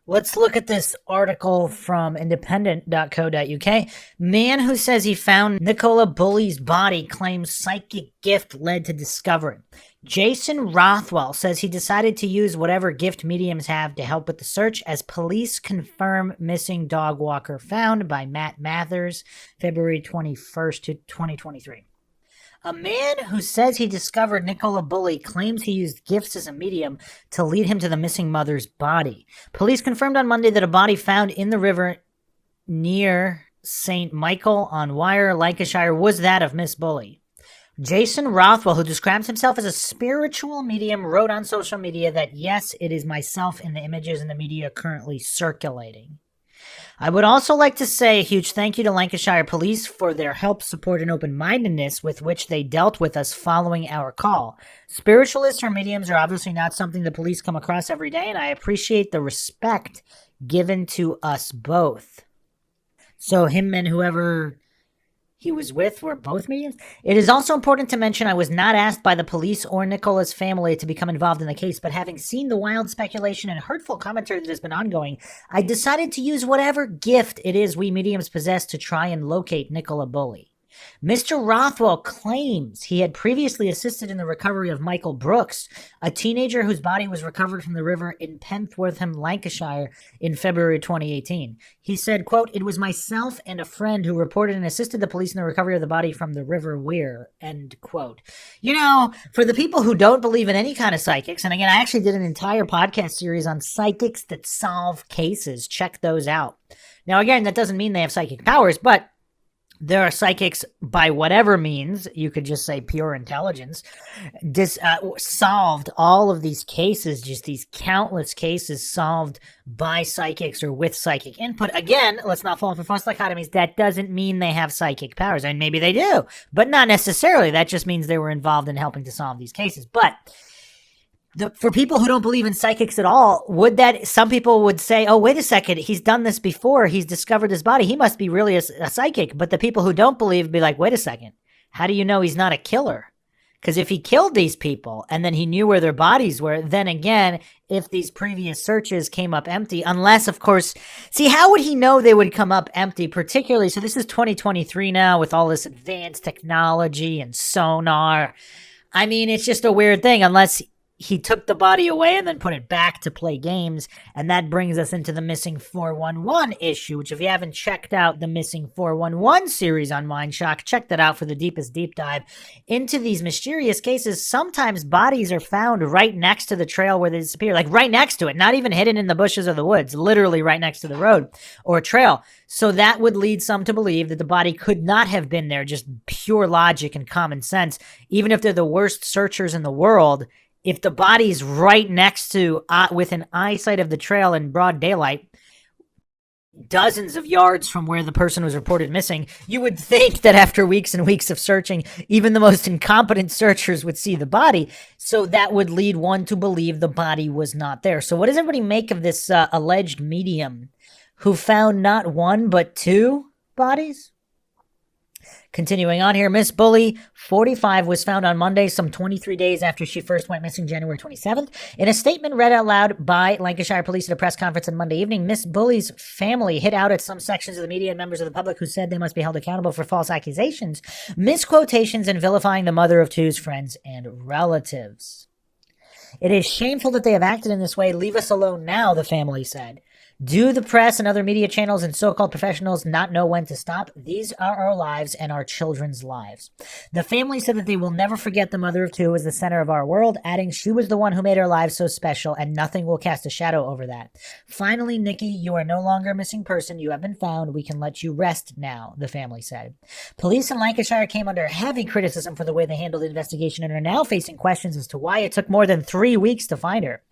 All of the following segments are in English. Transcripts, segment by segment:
Let's look at this article from independent.co.uk. Man who says he found Nicola Bulley's body claims psychic gift led to discovery. Jason Rothwell says he decided to use whatever gift mediums have to help with the search as police confirm missing dog walker found by Matt Mathers, February 21st, 2023. A man who says he discovered Nicola Bulley claims he used gifts as a medium to lead him to the missing mother's body. Police confirmed on Monday that a body found in the river near St. Michael on Wyre, Lancashire, was that of Miss Bulley. Jason Rothwell, who describes himself as a spiritual medium, wrote on social media that, yes, it is myself in the images in the media currently circulating. I would also like to say a huge thank you to Lancashire Police for their help, support, and open-mindedness with which they dealt with us following our call. Spiritualists or mediums are obviously not something the police come across every day, and I appreciate the respect given to us both. So him and whoever he was with were both mediums. It is also important to mention I was not asked by the police or Nicola's family to become involved in the case, but having seen the wild speculation and hurtful commentary that has been ongoing, I decided to use whatever gift it is we mediums possess to try and locate Nicola Bulley. Mr. Rothwell claims he had previously assisted in the recovery of Michael Brooks, a teenager whose body was recovered from the river in Penthwortham, Lancashire in February 2018. He said, quote, "It was myself and a friend who reported and assisted the police in the recovery of the body from the river Weir," end quote. You know, for the people who don't believe in any kind of psychics, and again, I actually did an entire podcast series on psychics that solve cases. Check those out. Now, again, that doesn't mean they have psychic powers, but there are psychics by whatever means, you could just say pure intelligence, solved all of these cases, just these countless cases solved by psychics or with psychic input. Again, let's not fall for false dichotomies. That doesn't mean they have psychic powers. And maybe they do, but not necessarily. That just means they were involved in helping to solve these cases. But for people who don't believe in psychics at all, some people would say, oh, wait a second, he's done this before, he's discovered his body, he must be really a psychic. But the people who don't believe be like, wait a second, how do you know he's not a killer? Because if he killed these people and then he knew where their bodies were, then again, if these previous searches came up empty, unless, of course, see, how would he know they would come up empty, particularly, so this is 2023 now with all this advanced technology and sonar. I mean, it's just a weird thing, unless he took the body away and then put it back to play games. And that brings us into the Missing 411 issue, which if you haven't checked out the Missing 411 series on MINDSHOCK, check that out for the deepest deep dive into these mysterious cases. Sometimes bodies are found right next to the trail where they disappear, like right next to it, not even hidden in the bushes or the woods, literally right next to the road or trail. So that would lead some to believe that the body could not have been there, just pure logic and common sense. Even if they're the worst searchers in the world, if the body's right next to, within eyesight of the trail in broad daylight, dozens of yards from where the person was reported missing, you would think that after weeks and weeks of searching, even the most incompetent searchers would see the body. So that would lead one to believe the body was not there. So what does everybody make of this alleged medium who found not one but two bodies? Continuing on here, Miss Bulley, 45, was found on Monday, some 23 days after she first went missing January 27th. In a statement read out loud by Lancashire Police at a press conference on Monday evening, Miss Bulley's family hit out at some sections of the media and members of the public who said they must be held accountable for false accusations, misquotations, and vilifying the mother of two's friends and relatives. It is shameful that they have acted in this way. Leave us alone now, the family said. Do the press and other media channels and so-called professionals not know when to stop? These are our lives and our children's lives. The family said that they will never forget the mother of two as the center of our world, adding she was the one who made our lives so special and nothing will cast a shadow over that. Finally, Nikki, you are no longer a missing person. You have been found. We can let you rest now, the family said. Police in Lancashire came under heavy criticism for the way they handled the investigation and are now facing questions as to why it took more than 3 weeks to find her.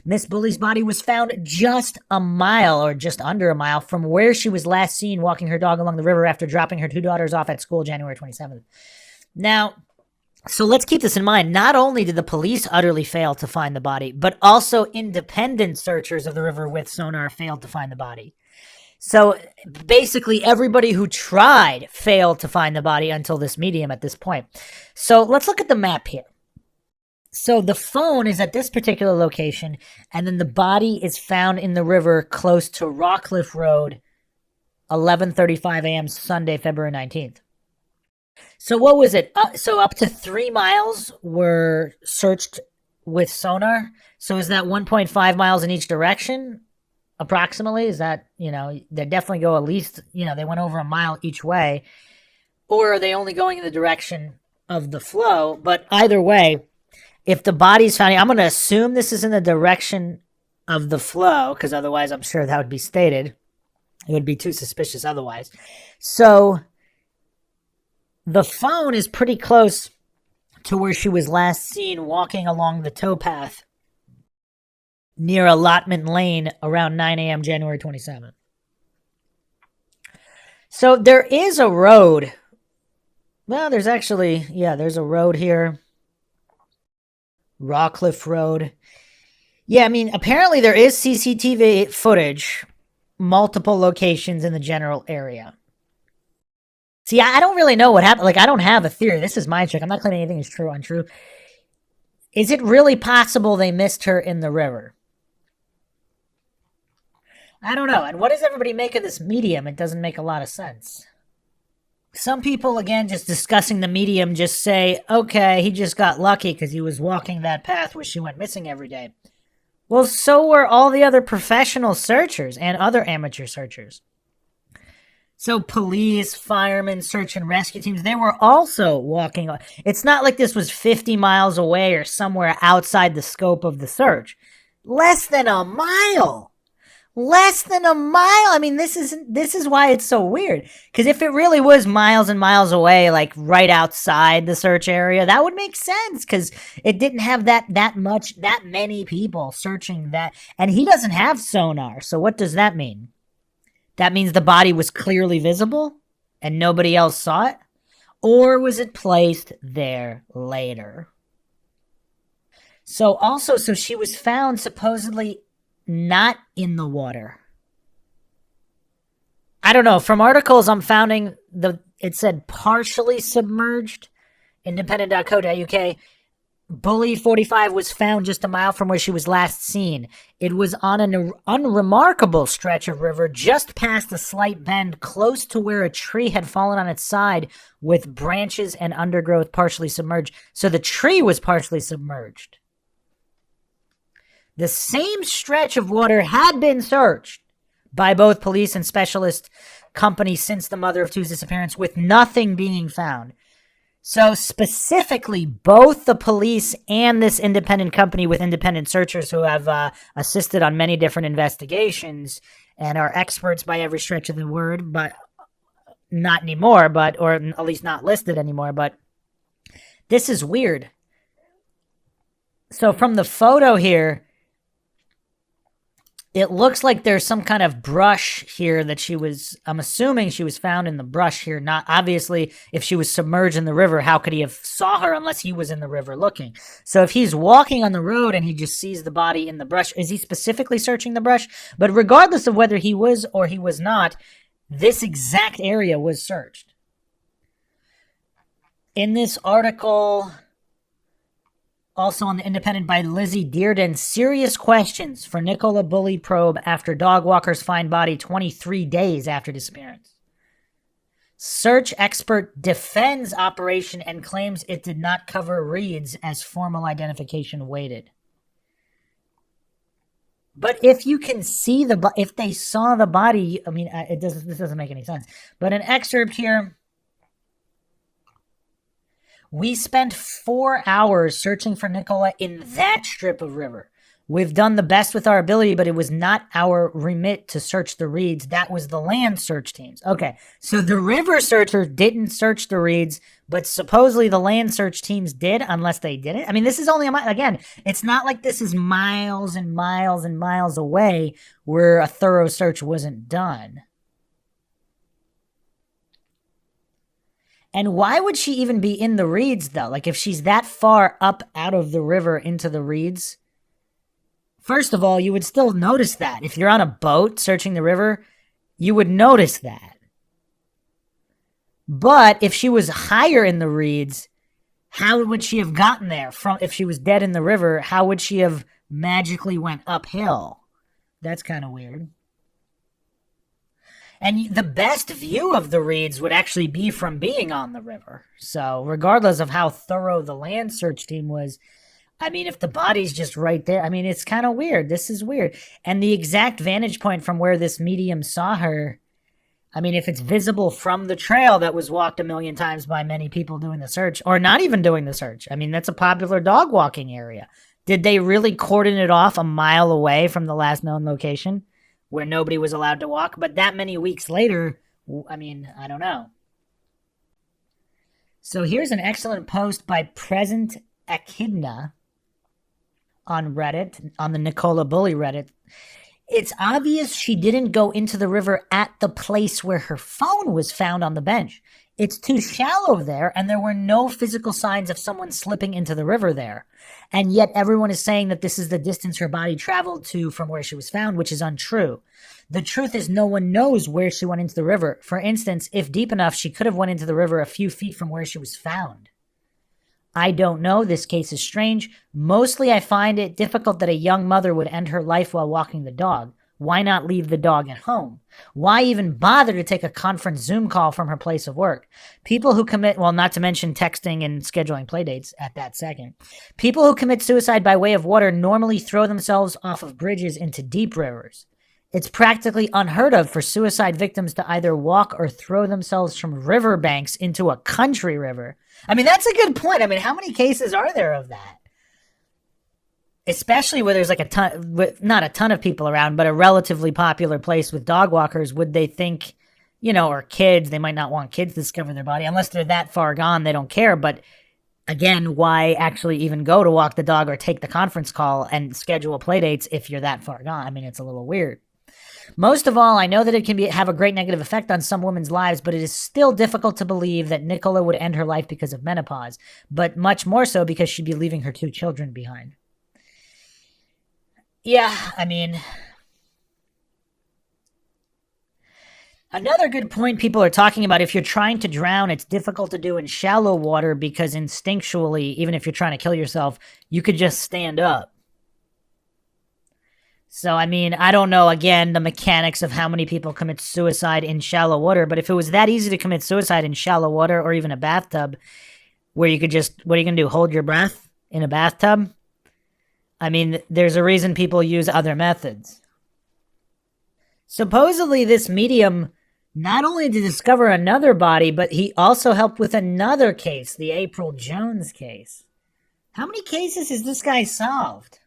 Miss Bulley's body was found just a mile or just under a mile from where she was last seen walking her dog along the river after dropping her two daughters off at school January 27th. Now, so let's keep this in mind. Not only did the police utterly fail to find the body, but also independent searchers of the river with sonar failed to find the body. So basically everybody who tried failed to find the body until this medium at this point. So let's look at the map here. So the phone is at this particular location, and then the body is found in the river close to Rockcliffe Road, 11:35 a.m. Sunday, February 19th. So what was it? So up to 3 miles were searched with sonar. So is that 1.5 miles in each direction? Approximately? Is that, they definitely go at least, they went over a mile each way. Or are they only going in the direction of the flow? But either way, if the body's found, I'm going to assume this is in the direction of the flow, because otherwise I'm sure that would be stated. It would be too suspicious otherwise. So the phone is pretty close to where she was last seen walking along the towpath near Allotment Lane around 9 a.m. January 27th. So there is a road. Well, there's a road here. Rockcliffe Road. Yeah, I mean, apparently there is CCTV footage, multiple locations in the general area. See, I don't really know what happened. Like, I don't have a theory. This is my check. I'm not claiming anything is true or untrue. Is it really possible they missed her in the river? I don't know. And what does everybody make of this medium? It doesn't make a lot of sense. Some people, again, just discussing the medium, just say, okay, he just got lucky because he was walking that path where she went missing every day. Well, so were all the other professional searchers and other amateur searchers. So police, firemen, search and rescue teams, they were also walking. It's not like this was 50 miles away or somewhere outside the scope of the search. Less than a mile. Less than a mile. I mean, this is why it's so weird. Because if it really was miles and miles away, like right outside the search area, that would make sense. Because it didn't have that many people searching that. And he doesn't have sonar. So what does that mean? That means the body was clearly visible and nobody else saw it? Or was it placed there later? So she was found supposedly not in the water. I don't know. From articles I'm finding, it said partially submerged. Independent.co.uk. Bulley, 45, was found just a mile from where she was last seen. It was on an unremarkable stretch of river just past a slight bend close to where a tree had fallen on its side with branches and undergrowth partially submerged. So the tree was partially submerged. The same stretch of water had been searched by both police and specialist companies since the mother of two's disappearance, with nothing being found. So specifically, both the police and this independent company with independent searchers who have assisted on many different investigations and are experts by every stretch of the word, but not anymore, or at least not listed anymore, but this is weird. So from the photo here, it looks like there's some kind of brush here that I'm assuming she was found in the brush here. Not obviously, if she was submerged in the river, how could he have saw her unless he was in the river looking? So if he's walking on the road and he just sees the body in the brush, is he specifically searching the brush? But regardless of whether he was or he was not, this exact area was searched. In this article, also on the Independent by Lizzie Dearden, serious questions for Nicola Bulley probe after dog walkers find body 23 days after disappearance. Search expert defends operation and claims it did not cover reeds as formal identification waited. But if you can see if they saw the body, I mean, this doesn't make any sense. But an excerpt here. We spent 4 hours searching for Nicola in that strip of river. We've done the best with our ability, but it was not our remit to search the reeds. That was the land search teams. Okay, so the river searchers didn't search the reeds, but supposedly the land search teams did, unless they didn't. I mean, this is only again, it's not like this is miles and miles and miles away where a thorough search wasn't done. And why would she even be in the reeds, though? Like, if she's that far up out of the river into the reeds, first of all, you would still notice that. If you're on a boat searching the river, you would notice that. But if she was higher in the reeds, How would she have gotten there from if she was dead in the river? How would she have magically went uphill? That's kind of weird. And the best view of the reeds would actually be from being on the river. So, regardless of how thorough the land search team was, I mean, if the body's just right there, I mean, it's kind of weird. This is weird. And the exact vantage point from where this medium saw her, I mean, if it's visible from the trail that was walked a million times by many people doing the search, or not even doing the search, I mean, that's a popular dog walking area. Did they really cordon it off a mile away from the last known location where nobody was allowed to walk? But that many weeks later, I mean, I don't know. So here's an excellent post by Present Echidna on Reddit, on the Nicola Bulley Reddit. It's obvious she didn't go into the river at the place where her phone was found on the bench. It's too shallow there, and there were no physical signs of someone slipping into the river there. And yet everyone is saying that this is the distance her body traveled to from where she was found, which is untrue. The truth is no one knows where she went into the river. For instance, if deep enough, she could have went into the river a few feet from where she was found. I don't know. This case is strange. Mostly I find it difficult that a young mother would end her life while walking the dog. Why not leave the dog at home? Why even bother to take a conference Zoom call from her place of work? People who commit, well, not to mention texting and scheduling playdates at that second. People who commit suicide by way of water normally throw themselves off of bridges into deep rivers. It's practically unheard of for suicide victims to either walk or throw themselves from riverbanks into a country river. I mean, that's a good point. I mean, how many cases are there of that? Especially where there's like a ton, not a ton of people around, but a relatively popular place with dog walkers. Would they think, or kids, they might not want kids to discover their body unless they're that far gone, they don't care. But again, why actually even go to walk the dog or take the conference call and schedule playdates if you're that far gone? I mean, it's a little weird. Most of all, I know that it can have a great negative effect on some women's lives, but it is still difficult to believe that Nicola would end her life because of menopause, but much more so because she'd be leaving her 2 children behind. Yeah, I mean, another good point people are talking about, if you're trying to drown, it's difficult to do in shallow water because instinctually, even if you're trying to kill yourself, you could just stand up. So, I mean, I don't know, again, the mechanics of how many people commit suicide in shallow water, but if it was that easy to commit suicide in shallow water or even a bathtub, where you could just, what are you going to do, hold your breath in a bathtub? I mean, there's a reason people use other methods. Supposedly, this medium not only to discover another body, but he also helped with another case, the April Jones case. How many cases has this guy solved?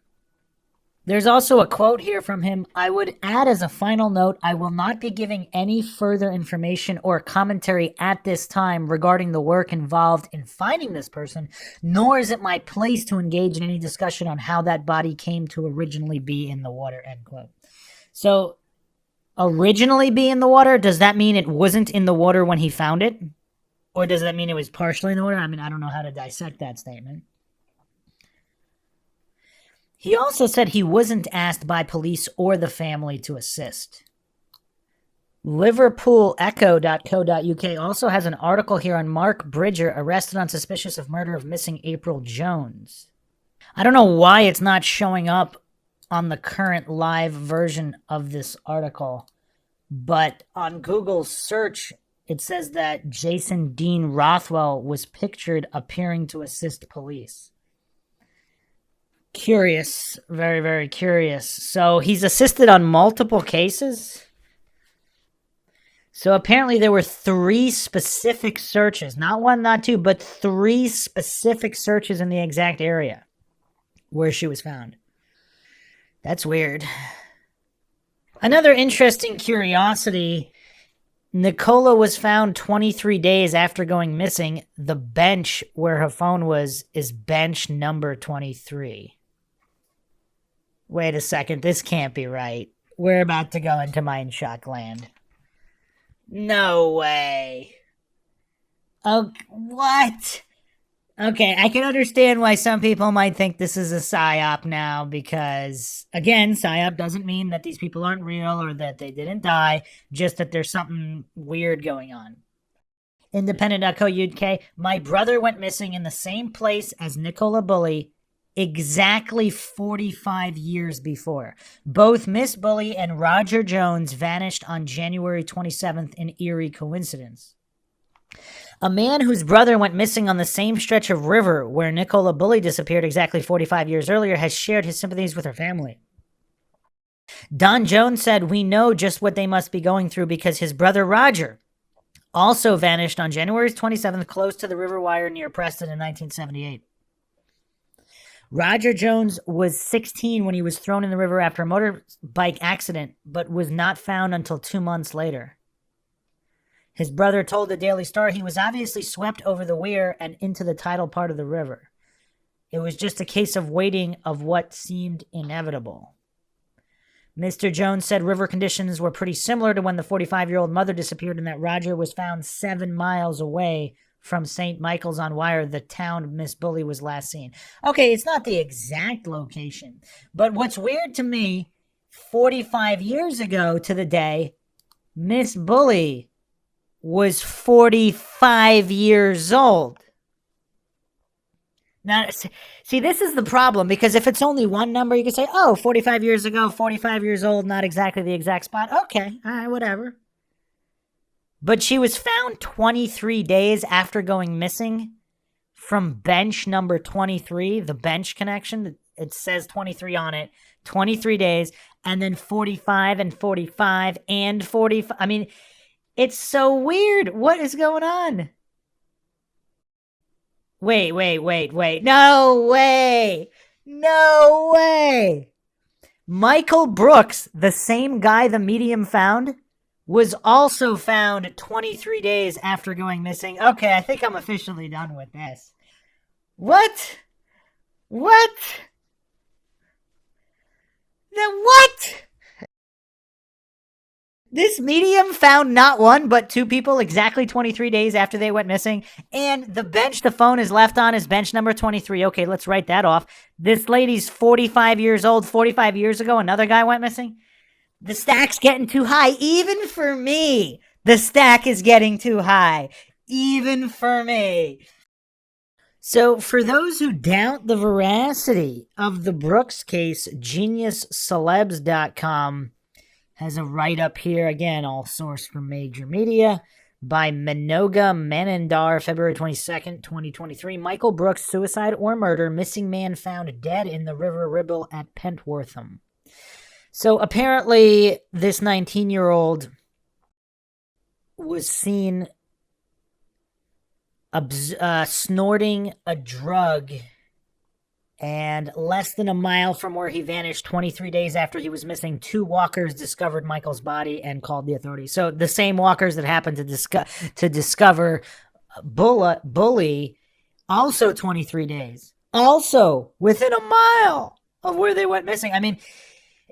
There's also a quote here from him. I would add as a final note, I will not be giving any further information or commentary at this time regarding the work involved in finding this person, nor is it my place to engage in any discussion on how that body came to originally be in the water, end quote. So, originally be in the water, does that mean it wasn't in the water when he found it? Or does that mean it was partially in the water? I mean, I don't know how to dissect that statement. He also said he wasn't asked by police or the family to assist. LiverpoolEcho.co.uk also has an article here on Mark Bridger, arrested on suspicion of murder of missing April Jones. I don't know why it's not showing up on the current live version of this article, but on Google's search, it says that Jason Dean Rothwell was pictured appearing to assist police. Curious. Very, very curious. So he's assisted on multiple cases? So apparently there were 3 specific searches. Not 1, not 2, but 3 specific searches in the exact area where she was found. That's weird. Another interesting curiosity. Nicola was found 23 days after going missing. The bench where her phone was is bench number 23. Wait a second, this can't be right. We're about to go into MINDSHOCK land. No way. Oh, what? Okay, I can understand why some people might think this is a psyop now because, again, psyop doesn't mean that these people aren't real or that they didn't die, just that there's something weird going on. Independent.co.uk, my brother went missing in the same place as Nicola Bulley exactly 45 years before. Both Miss Bulley and Roger Jones vanished on January 27th in eerie coincidence. A man whose brother went missing on the same stretch of river where Nicola Bulley disappeared exactly 45 years earlier has shared his sympathies with her family. Don Jones said, "We know just what they must be going through because his brother Roger also vanished on January 27th close to the river wire near Preston in 1978. Roger Jones was 16 when he was thrown in the river after a motorbike accident, but was not found until 2 months later. His brother told the Daily Star he was obviously swept over the weir and into the tidal part of the river. It was just a case of waiting of what seemed inevitable." Mr. Jones said river conditions were pretty similar to when the 45-year-old mother disappeared and that Roger was found 7 miles away from St. Michael's on Wire, the town Miss Bulley was last seen. Okay, it's not the exact location, but what's weird to me, 45 years ago to the day, Miss Bulley was 45 years old. Now, see, this is the problem, because if it's only one number, you can say, oh, 45 years ago, 45 years old, not exactly the exact spot. Okay, all right, whatever. But she was found 23 days after going missing from bench number 23, the bench connection. It says 23 on it, 23 days, and then 45 and 45 and 45. I mean, it's so weird. What is going on? Wait. No way. No way. Michael Brooks, the same guy the medium found, was also found 23 days after going missing. Okay, I think I'm officially done with this. What? What? What? This medium found not one, but 2 people exactly 23 days after they went missing. And the bench the phone is left on is bench number 23. Okay, let's write that off. This lady's 45 years old. 45 years ago, another guy went missing. The stack's getting too high, even for me. The stack is getting too high, even for me. So for those who doubt the veracity of the Brooks case, GeniusCelebs.com has a write-up here, again, all sourced from major media, by Minoga Manandar, February 22nd, 2023. Michael Brooks, suicide or murder, missing man found dead in the River Ribble at Pentwortham. So apparently this 19-year-old was seen snorting a drug, and less than a mile from where he vanished 23 days after he was missing, 2 walkers discovered Michael's body and called the authorities. So the same walkers that happened to discover Bulley, also 23 days, also within a mile of where they went missing. I mean,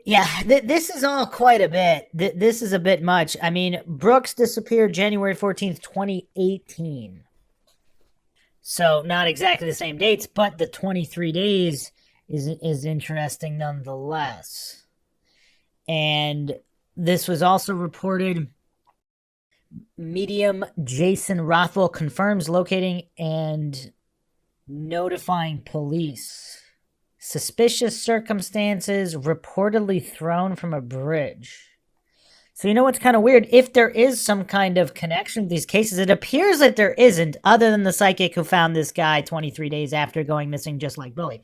yeah, this is all quite a bit. This is a bit much. I mean, Brooks disappeared January 14th, 2018. So not exactly the same dates, but the 23 days is interesting nonetheless. And this was also reported. Medium Jason Rothwell confirms locating and notifying police. Suspicious circumstances, reportedly thrown from a bridge. So you know what's kind of weird? If there is some kind of connection with these cases, it appears that there isn't, other than the psychic who found this guy 23 days after going missing, just like Bulley,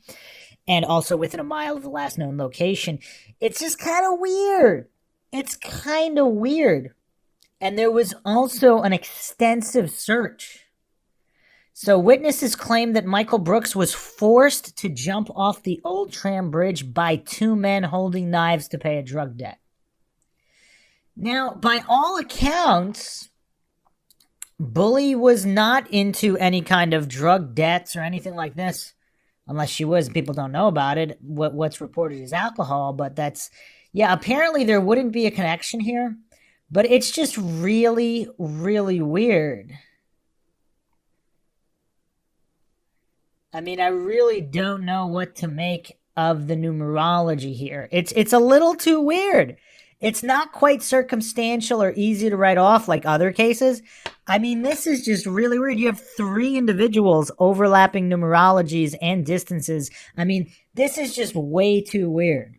and also within a mile of the last known location. It's just kind of weird. It's kind of weird. And there was also an extensive search. So witnesses claim that Michael Brooks was forced to jump off the old tram bridge by 2 men holding knives to pay a drug debt. Now, by all accounts, Bulley was not into any kind of drug debts or anything like this, unless she was. People don't know about it. What's reported is alcohol, but that's, yeah, apparently there wouldn't be a connection here, but it's just really, really weird. I mean, I really don't know what to make of the numerology here. It's a little too weird. It's not quite circumstantial or easy to write off like other cases. I mean, this is just really weird. You have three individuals overlapping numerologies and distances. I mean, this is just way too weird.